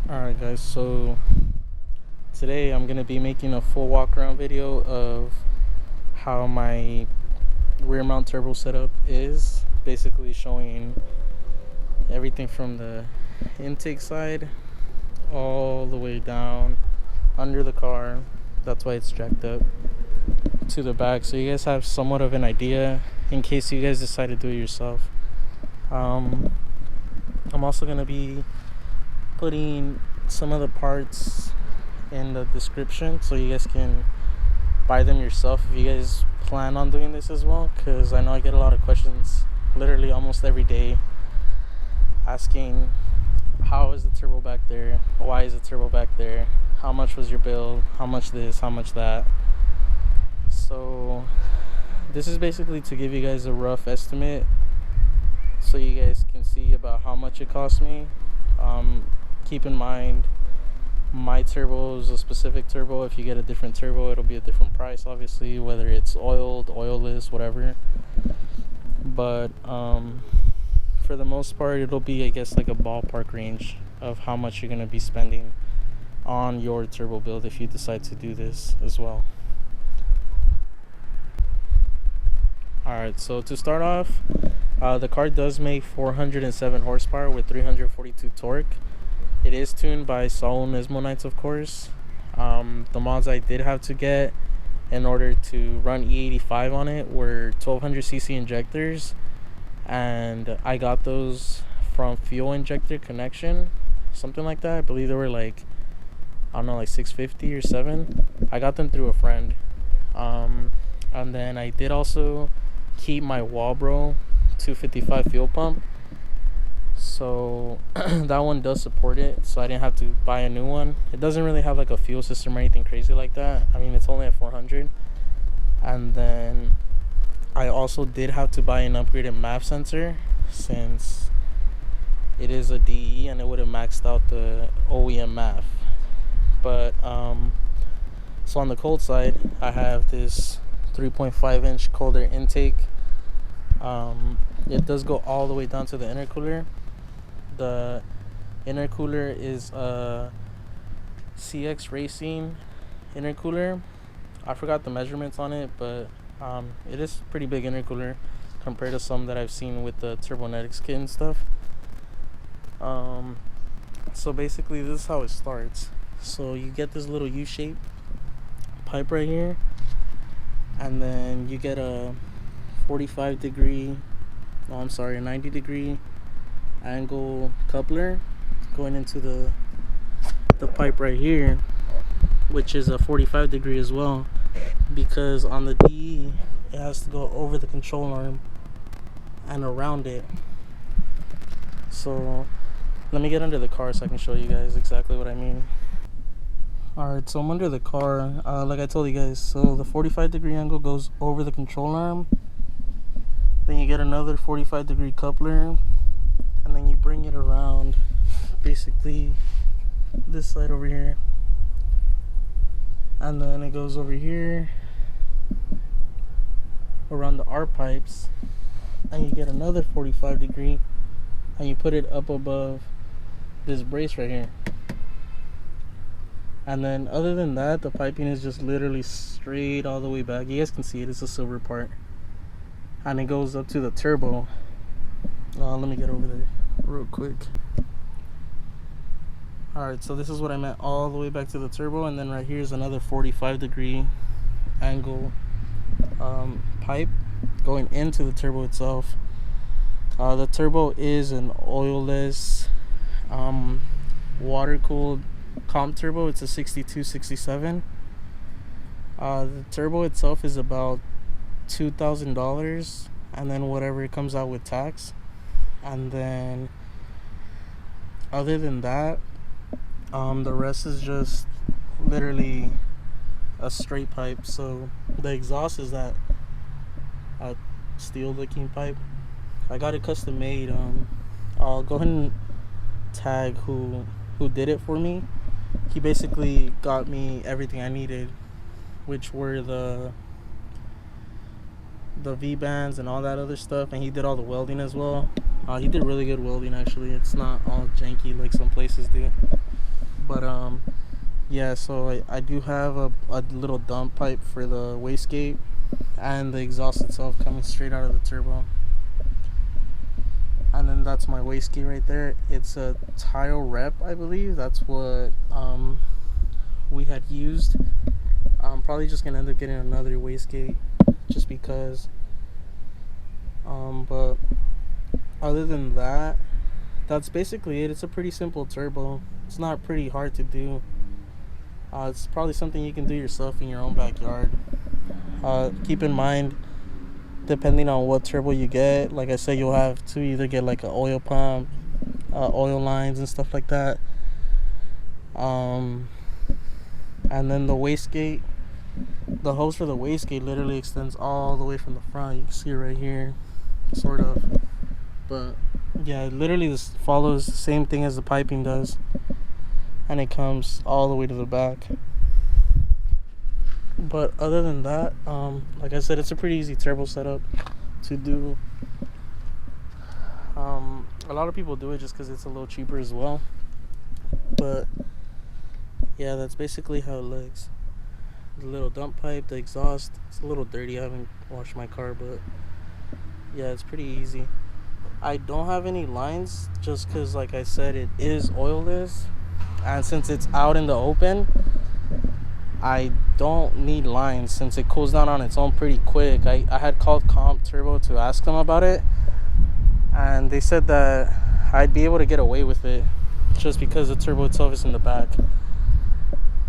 Alright guys, so today I'm going to be making a full walk around video of how my rear mount turbo setup is. Basically showing everything from the intake side all the way down under the car. That's why it's jacked up to the back, so you guys have somewhat of an idea in case you guys decide to do it yourself. I'm also going to be putting some of the parts in the description so you guys can buy them yourself if you guys plan on doing this as well, because I know I get a lot of questions literally almost every day asking how is the turbo back there, why is the turbo back there, how much was your build, how much this, how much that. So this is basically to give you guys a rough estimate so you guys can see about how much it cost me. Keep in mind, my turbo is a specific turbo. If you get a different turbo, it'll be a different price, obviously, whether it's oiled, oilless, whatever. But for the most part, it'll be, I guess, like a ballpark range of how much you're going to be spending on your turbo build if you decide to do this as well. Alright, so to start off, the car does make 407 horsepower with 342 torque. It is tuned by Saul Nismonites, of course. The mods I did have to get in order to run E85 on it were 1200cc injectors, and I got those from Fuel Injector Connection, something like that. I believe they were like, I don't know, like 650 or 7. I got them through a friend. And then I did also keep my Walbro 255 fuel pump, so that one does support it, so I didn't have to buy a new one. It doesn't really have like a fuel system or anything crazy like that. I mean, it's only at 400. And then I also did have to buy an upgraded MAF sensor since it is a DE and it would have maxed out the OEM MAF. But so on the cold side, I have this 3.5 inch colder intake. It does go all the way down to the intercooler. The intercooler is a CX Racing intercooler. I forgot the measurements on it, but it is a pretty big intercooler compared to some that I've seen with the Turbonetics kit and stuff. So basically this is how it starts. So you get this little U-shaped pipe right here, and then you get a 90 degree angle coupler going into the pipe right here, which is a 45 degree as well, because on the DE it has to go over the control arm and around it. So let me get under the car so I can show you guys exactly what I mean. Alright, so I'm under the car, like I told you guys. So the 45 degree angle goes over the control arm, then you get another 45 degree coupler, and then you bring it around basically this side over here, and then it goes over here around the R pipes, and you get another 45 degree, and you put it up above this brace right here. And then other than that, the piping is just literally straight all the way back. You guys can see it, it's a silver part, and it goes up to the turbo. Let me get over there real quick. Alright, so this is what I meant, all the way back to the turbo. And then right here is another 45 degree angle pipe going into the turbo itself. The turbo is an oilless water cooled comp turbo. It's a 6267. The turbo itself is about $2,000, and then whatever it comes out with tax. And then other than that, the rest is just literally a straight pipe. So the exhaust is that steel looking pipe. I got it custom made. I'll go ahead and tag who did it for me. He basically got me everything I needed, which were the V-bands and all that other stuff, and he did all the welding as well. He did really good welding, actually. It's not all janky like some places do. But yeah, so I do have a little dump pipe for the wastegate and the exhaust itself coming straight out of the turbo. And then that's my wastegate right there. It's a tile rep, I believe. That's what we had used. I'm probably just gonna end up getting another wastegate just because. But other than that, that's basically it. It's a pretty simple turbo. It's not pretty hard to do. It's probably something you can do yourself in your own backyard. Keep in mind, depending on what turbo you get, like I said, you'll have to either get like an oil pump, oil lines and stuff like that. And then the wastegate, the hose for the wastegate literally extends all the way from the front. You can see it right here, sort of. But yeah, literally this follows the same thing as the piping does, and it comes all the way to the back. But other than that, like I said, it's a pretty easy turbo setup to do. A lot of people do it just because it's a little cheaper as well. But yeah, that's basically how it looks. The little dump pipe, the exhaust, it's a little dirty. I haven't washed my car, but yeah, it's pretty easy. I don't have any lines just because, like I said, it is oilless, and since it's out in the open, I don't need lines since it cools down on its own pretty quick. I had called Comp Turbo to ask them about it, and they said that I'd be able to get away with it just because the turbo itself is in the back.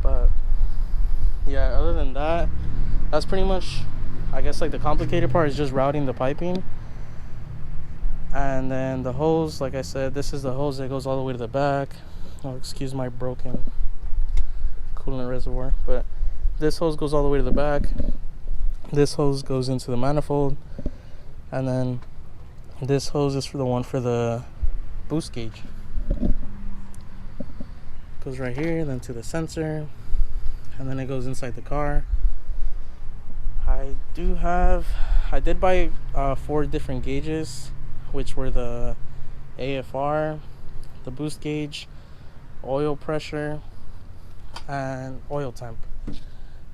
But yeah, other than that, that's pretty much, I guess, like the complicated part is just routing the piping. And then the hose, like I said, this is the hose that goes all the way to the back. Oh, excuse my broken coolant reservoir, but this hose goes all the way to the back. This hose goes into the manifold, and then this hose is for the one for the boost gauge. Goes right here, then to the sensor, and then it goes inside the car. I did buy 4 different gauges, which were the AFR, the boost gauge, oil pressure, and oil temp.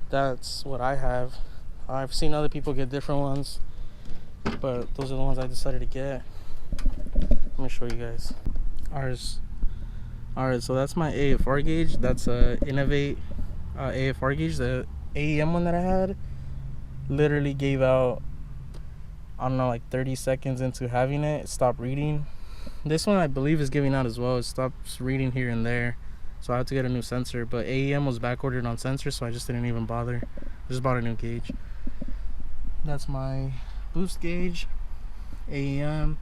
That's what I have. I've seen other people get different ones, but those are the ones I decided to get. Let me show you guys ours. Alright, so that's my AFR gauge. That's a Innovate AFR gauge. The AEM one that I had literally gave out, I don't know, like 30 seconds into having it, it stopped reading. This one I believe is giving out as well. It stops reading here and there, so I had to get a new sensor. But AEM was back ordered on sensor, so I just didn't even bother. Just bought a new gauge. That's my boost gauge, AEM,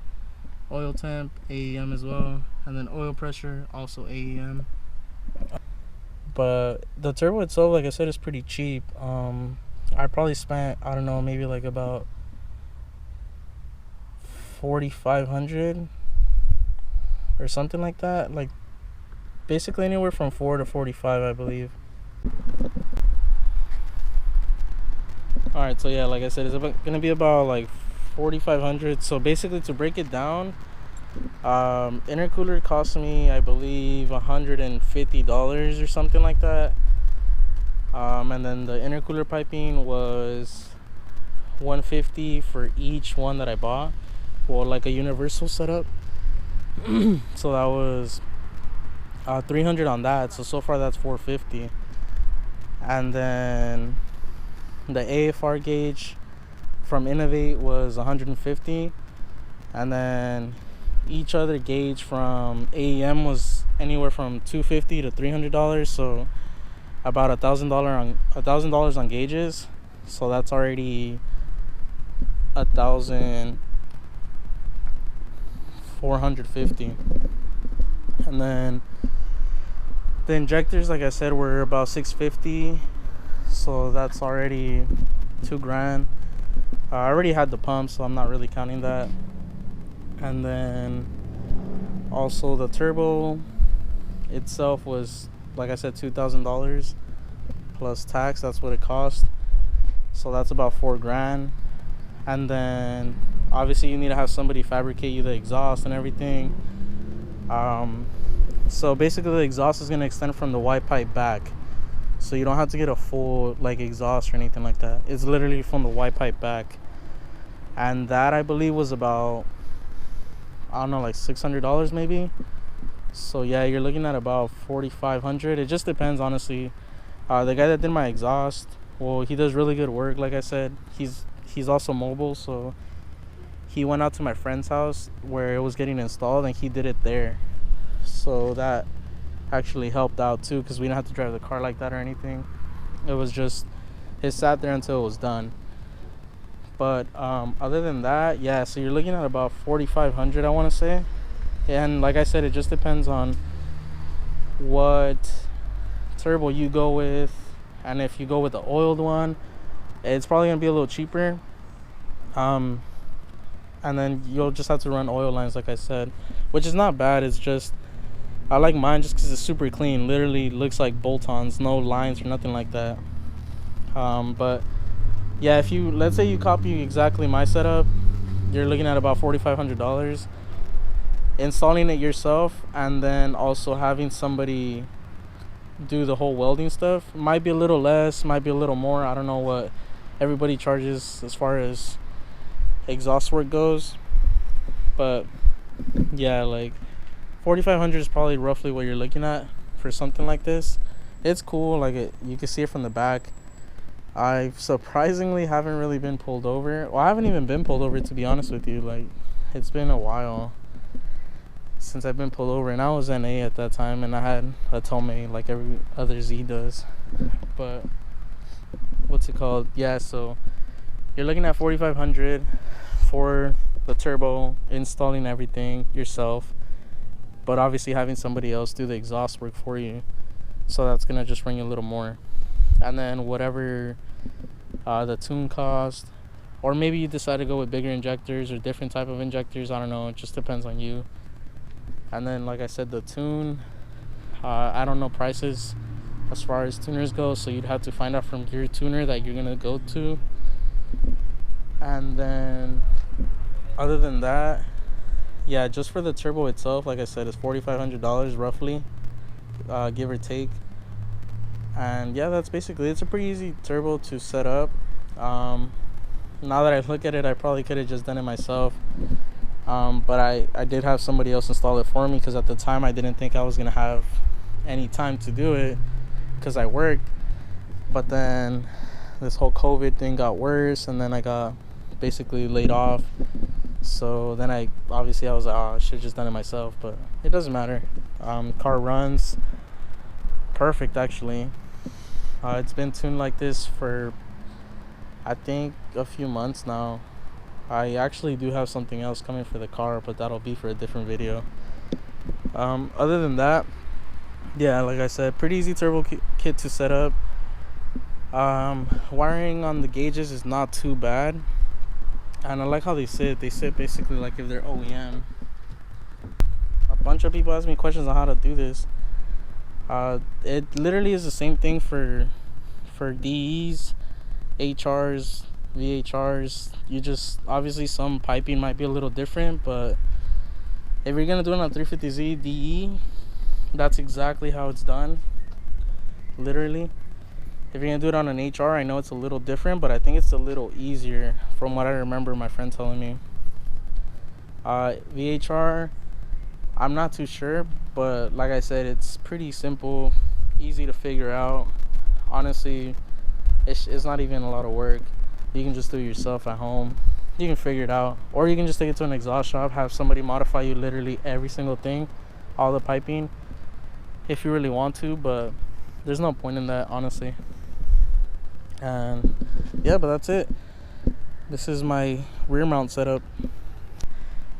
oil temp, AEM as well, and then oil pressure, also AEM. But the turbo itself, like I said, is pretty cheap. I probably spent, I don't know, maybe like about $4,500 or something like that. Like basically anywhere from 4 to 45, I believe. Alright, so yeah, like I said, it's gonna be about like 4,500. So basically, to break it down, intercooler cost me, I believe, $150 or something like that. And then the intercooler piping was $150 for each one that I bought. Well, like a universal setup. So that was $300 on that. So far that's $450. And then the AFR gauge from Innovate was $150. And then each other gauge from AEM was anywhere from $250 to $300. So about $1,000 on gauges. So that's already $1,450. And then the injectors, like I said, were about $650. So that's already $2,000. I already had the pump, so I'm not really counting that. And then also the turbo itself was, like I said, $2,000 plus tax. That's what it cost. So that's about $4,000. And then obviously you need to have somebody fabricate you the exhaust and everything. So basically the exhaust is going to extend from the Y pipe back, so you don't have to get a full like exhaust or anything like that. It's literally from the Y pipe back, and that I believe was about, I don't know, like $600 maybe. So yeah, you're looking at about $4,500. It just depends, honestly. The guy that did my exhaust, well, he does really good work. Like I said, he's also mobile, so he went out to my friend's house where it was getting installed, and he did it there. So that actually helped out too, because we didn't have to drive the car like that or anything. It was just, it sat there until it was done. But other than that, yeah, so you're looking at about $4,500, I want to say. And like I said, it just depends on what turbo you go with, and if you go with the oiled one, it's probably gonna be a little cheaper. And then you'll just have to run oil lines, like I said, which is not bad. It's just, I like mine just because it's super clean. Literally looks like bolt-ons, no lines or nothing like that. But yeah, if you, let's say you copy exactly my setup, you're looking at about $4,500. Installing it yourself and then also having somebody do the whole welding stuff might be a little less, might be a little more. I don't know what everybody charges as far as exhaust work goes, but yeah, like $4,500 is probably roughly what you're looking at for something like this. It's cool, like you can see it from the back. I surprisingly haven't really been pulled over. Well, I haven't even been pulled over, to be honest with you. Like, it's been a while since I've been pulled over, and I was NA at that time, and I had a tollmate like every other Z does. But what's it called? Yeah, so you're looking at $4,500 for the turbo, installing everything yourself, but obviously having somebody else do the exhaust work for you, so that's gonna just bring you a little more. And then whatever the tune cost, or maybe you decide to go with bigger injectors or different type of injectors, I don't know, it just depends on you. And then, like I said, the tune, I don't know prices as far as tuners go, so you'd have to find out from your tuner that you're gonna go to. And then other than that, yeah, just for the turbo itself, like I said, it's $4,500 roughly, give or take. And yeah, that's basically, it's a pretty easy turbo to set up. Now that I look at it, I probably could have just done it myself. But I did have somebody else install it for me, because at the time I didn't think I was gonna have any time to do it because I worked. But then this whole COVID thing got worse, and then I got basically laid off. So then I was like, oh, I should have just done it myself, but it doesn't matter. Car runs perfect, actually. It's been tuned like this for, I think, a few months now. I actually do have something else coming for the car, but that'll be for a different video. Other than that, yeah, like I said, pretty easy turbo kit to set up. Wiring on the gauges is not too bad, and I like how they sit basically like if they're OEM. A bunch of people ask me questions on how to do this. It literally is the same thing for DEs, HRs, VHRs. You just, obviously some piping might be a little different, but if you're gonna do it on 350Z DE, that's exactly how it's done, literally. If you're gonna do it on an HR, I know it's a little different, but I think it's a little easier from what I remember my friend telling me. VHR, I'm not too sure, but like I said, it's pretty simple, easy to figure out. Honestly, it's not even a lot of work. You can just do it yourself at home. You can figure it out, or you can just take it to an exhaust shop, have somebody modify you literally every single thing, all the piping, if you really want to. But there's no point in that, honestly. And yeah, but that's it. This is my rear mount setup.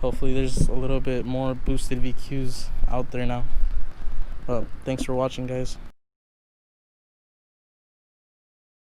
Hopefully there's a little bit more boosted VQs out there now. Well, thanks for watching, guys.